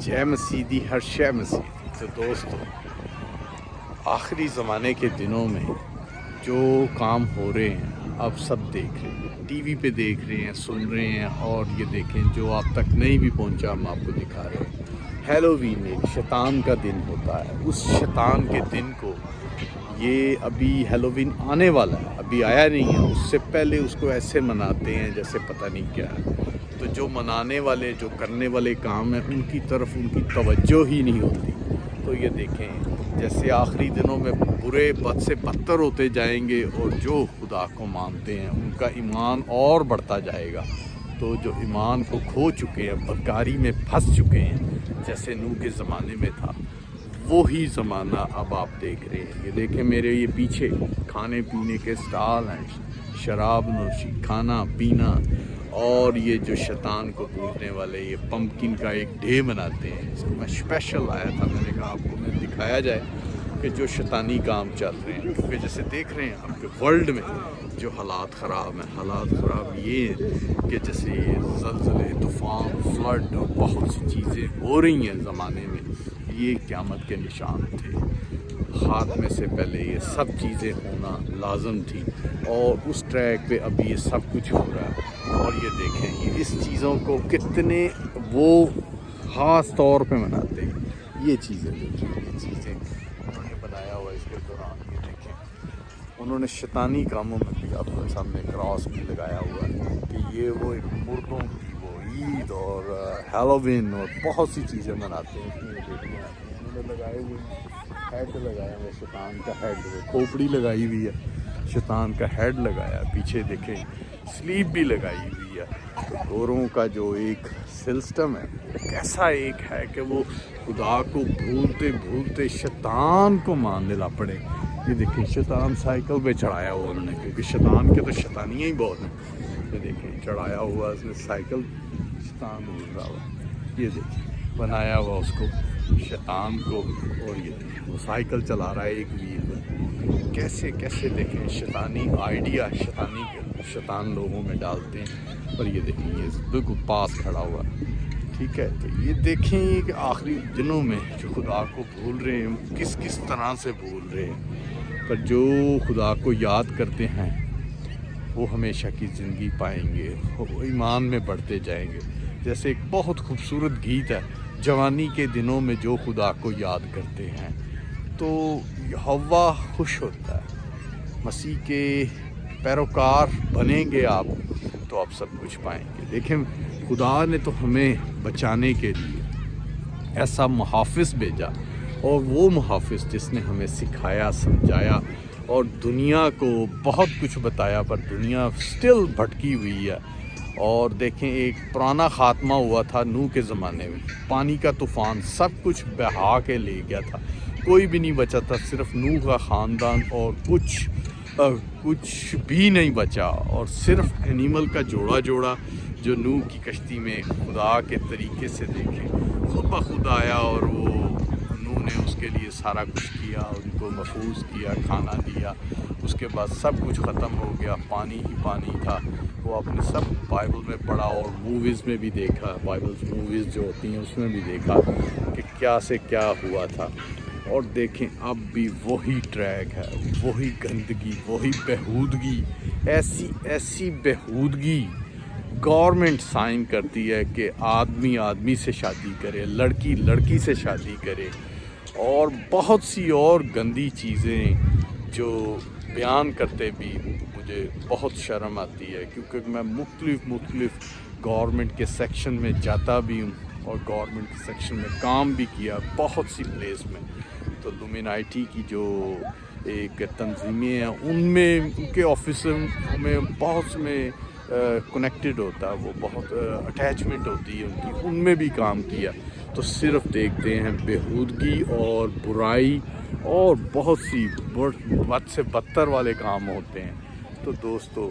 जय मसीदी हर शय मसीदी। तो दोस्तों, आखिरी ज़माने के दिनों में जो काम हो रहे हैं अब सब देख रहे हैं, टीवी पे देख रहे हैं, सुन रहे हैं। और ये देखें, जो आप तक नहीं भी पहुंचा हम आपको दिखा रहे हैं। हैलोवीन एक शैतान का दिन होता है। उस शैतान के दिन को ये अभी हैलोवीन आने वाला है, अभी आया नहीं है, उससे पहले उसको ऐसे मनाते हैं जैसे पता नहीं क्या है। तो जो मनाने वाले, जो करने वाले काम हैं, उनकी तरफ उनकी तवज्जो ही नहीं होती। तो ये देखें, जैसे आखिरी दिनों में बुरे बद से बदतर होते जाएंगे और जो खुदा को मानते हैं उनका ईमान और बढ़ता जाएगा। तो जो ईमान को खो चुके हैं, बदकारी में फंस चुके हैं, जैसे नूह के ज़माने में था, वो ही ज़माना अब आप देख रहे हैं। ये देखें, मेरे ये पीछे खाने पीने के स्टॉल हैं, शराब नोशी, खाना पीना। और ये जो शैतान को पूजने वाले ये पम्पकिन का एक डे बनाते हैं। इसको मैं स्पेशल आया था, मैंने कहा आपको मैं दिखाया जाए कि जो शैतानी काम चल रहे हैं। क्योंकि जैसे देख रहे हैं आपके वर्ल्ड में जो हालात ख़राब हैं, हालात ख़राब ये कि जैसे ये ज़लज़ले, तूफ़ान, फ्लड और बहुत सी चीज़ें हो रही हैं ज़माने में, ये क़यामत के निशान थे। खात्मे से पहले ये सब चीज़ें होना लाजम थी और उस ट्रैक पे अभी ये सब कुछ हो रहा है। और ये देखें, ये इस चीज़ों को कितने वो ख़ास तौर पे मनाते हैं। ये चीज़ें देखिए, ये चीज़ें उन्होंने बनाया हुआ इसके दौरान। ये देखें, उन्होंने शैतानी कामों में भी आपके सामने क्रॉस भी लगाया हुआ है कि ये वो एक मुर्दों की वो ईद और हैलोवीन और बहुत सी चीज़ें मनाते हैं। उन्होंने लगाए हुए हेड लगाया हुआ, शैतान का हेड, खोपड़ी लगाई हुई है, शैतान का हेड लगाया, पीछे देखें स्लीप भी लगाई हुई है। तो गोरों का जो एक सिस्टम है, कैसा एक है कि वो खुदा को भूलते भूलते शैतान को मानने ला पड़े। ये देखें, शैतान साइकिल पे चढ़ाया हुआ उन्होंने, क्योंकि शैतान के तो शैतानियाँ ही बहुत हैं। ये देखें, चढ़ाया हुआ उसने साइकिल, शैतान बोल रहा हुआ। ये देखें, बनाया हुआ उसको शैतान को। और ये वो साइकिल चला रहा है एक व्हील में। कैसे कैसे देखें, शैतानी आइडिया शैतान लोगों में डालते हैं। और ये देखें, ये बिल्कुल पास खड़ा हुआ, ठीक है। तो ये देखें कि आखिरी दिनों में जो खुदा को भूल रहे हैं, किस किस तरह से भूल रहे हैं। पर जो खुदा को याद करते हैं वो हमेशा की ज़िंदगी पाएंगे, वो ईमान में बढ़ते जाएंगे। जैसे एक बहुत खूबसूरत गीत है, जवानी के दिनों में जो खुदा को याद करते हैं तो यहोवा खुश होता है। मसीह के पैरोकार बनेंगे आप तो आप सब कुछ पाएंगे। देखें, खुदा ने तो हमें बचाने के लिए ऐसा मुहाफ़िज़ भेजा, और वो मुहाफ़िज़ जिसने हमें सिखाया, समझाया और दुनिया को बहुत कुछ बताया, पर दुनिया स्टिल भटकी हुई है। और देखें, एक पुराना ख़ात्मा हुआ था नूह के ज़माने में, पानी का तूफ़ान सब कुछ बहा के ले गया था, कोई भी नहीं बचा था, सिर्फ नूह का ख़ानदान और कुछ भी नहीं बचा। और सिर्फ एनिमल का जोड़ा जो नूह की कश्ती में खुदा के तरीके से देखें खुद ब खुद आया, और वो नूह ने उसके लिए सारा कुछ किया, उनको महफूज किया, खाना दिया। उसके बाद सब कुछ ख़त्म हो गया, पानी ही पानी था। वो आपने सब बाइबल में पढ़ा और मूवीज़ में भी देखा, बाइबल मूवीज़ जो होती हैं उसमें भी देखा कि क्या से क्या हुआ था। और देखें, अब भी वही ट्रैक है, वही गंदगी, वही बेहूदगी, ऐसी बेहूदगी। गवर्नमेंट साइन करती है कि आदमी आदमी से शादी करे, लड़की लड़की से शादी करे, और बहुत सी और गंदी चीज़ें जो बयान करते भी मुझे बहुत शर्म आती है। क्योंकि मैं मुख्तलिफ गवर्नमेंट के सेक्शन में जाता भी हूँ और गवर्नमेंट के सेक्शन में काम भी किया बहुत सी प्लेस में। तो लुमिनाइटी की जो एक तंजीमें हैं, उनमें उनके ऑफिसर में बहुत में कनेक्टेड होता है, वो बहुत अटैचमेंट होती है उनकी, उनमें भी काम किया। तो सिर्फ देखते हैं बेहूदगी और बुराई और बहुत सी बद से बदतर वाले काम होते हैं। तो दोस्तों,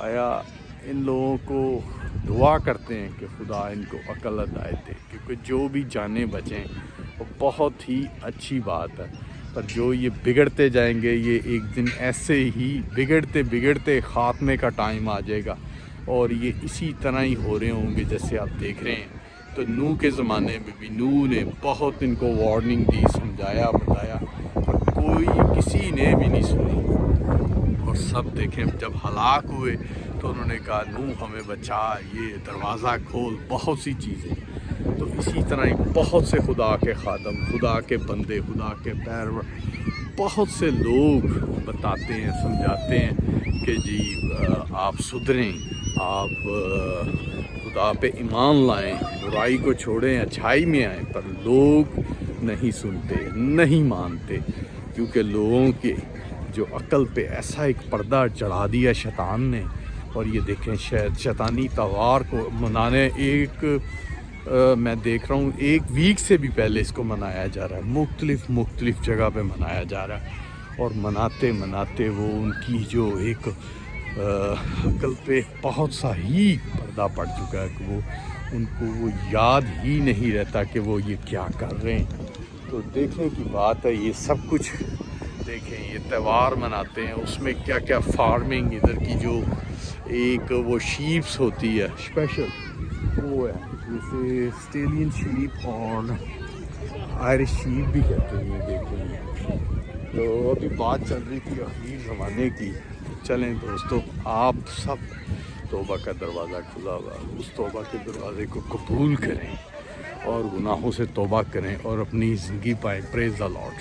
आया इन लोगों को दुआ करते हैं कि खुदा इनको अक्ल अदाए दे, क्योंकि जो भी जाने बचें वो बहुत ही अच्छी बात है। पर जो ये बिगड़ते जाएंगे, ये एक दिन ऐसे ही बिगड़ते बिगड़ते ख़ात्मे का टाइम आ जाएगा। और ये इसी तरह ही हो रहे होंगे जैसे आप देख रहे हैं تو نوح کے زمانے میں بھی نوح نے بہت ان کو وارننگ دی، سمجھایا بتایا، اور کوئی کسی نے بھی نہیں سنی، اور سب دیکھیں جب ہلاک ہوئے تو انہوں نے کہا نوح ہمیں بچا، یہ دروازہ کھول، بہت سی چیزیں۔ تو اسی طرح ہی بہت سے خدا کے خادم، خدا کے بندے، خدا کے پیرو، بہت سے لوگ بتاتے ہیں، سمجھاتے ہیں کہ جی آپ سدھریں، آپ خدا پہ ایمان لائیں، برائی کو چھوڑیں، اچھائی میں آئیں، پر لوگ نہیں سنتے، نہیں مانتے، کیونکہ لوگوں کے جو عقل پہ ایسا ایک پردہ چڑھا دیا شیطان نے۔ اور یہ دیکھیں شیطانی تہوار کو منانے میں دیکھ رہا ہوں 1 ویک سے بھی پہلے اس کو منایا جا رہا ہے، مختلف جگہ پہ منایا جا رہا ہے، اور مناتے مناتے وہ ان کی جو ایک عقل پہ بہت سا ہی پردہ پڑ چکا ہے کہ وہ ان کو وہ یاد ہی نہیں رہتا کہ وہ یہ کیا کر رہے ہیں۔ تو دیکھنے کی بات ہے، یہ سب کچھ دیکھیں، یہ تہوار مناتے ہیں، اس میں کیا کیا فارمنگ ادھر کی جو ایک وہ شیپس ہوتی ہے اسپیشل، وہ ہے جیسے اسٹیلین شیپ اور آئرش شیپ بھی کہتے ہیں، یہ دیکھیں۔ تو ابھی بات چل رہی تھی اخیر زمانے کی، چلیں دوستو آپ سب توبہ کا دروازہ کھلا ہوا، اس توبہ کے دروازے کو قبول کریں اور گناہوں سے توبہ کریں اور اپنی زندگی پائیں۔ پریز دی لارڈ۔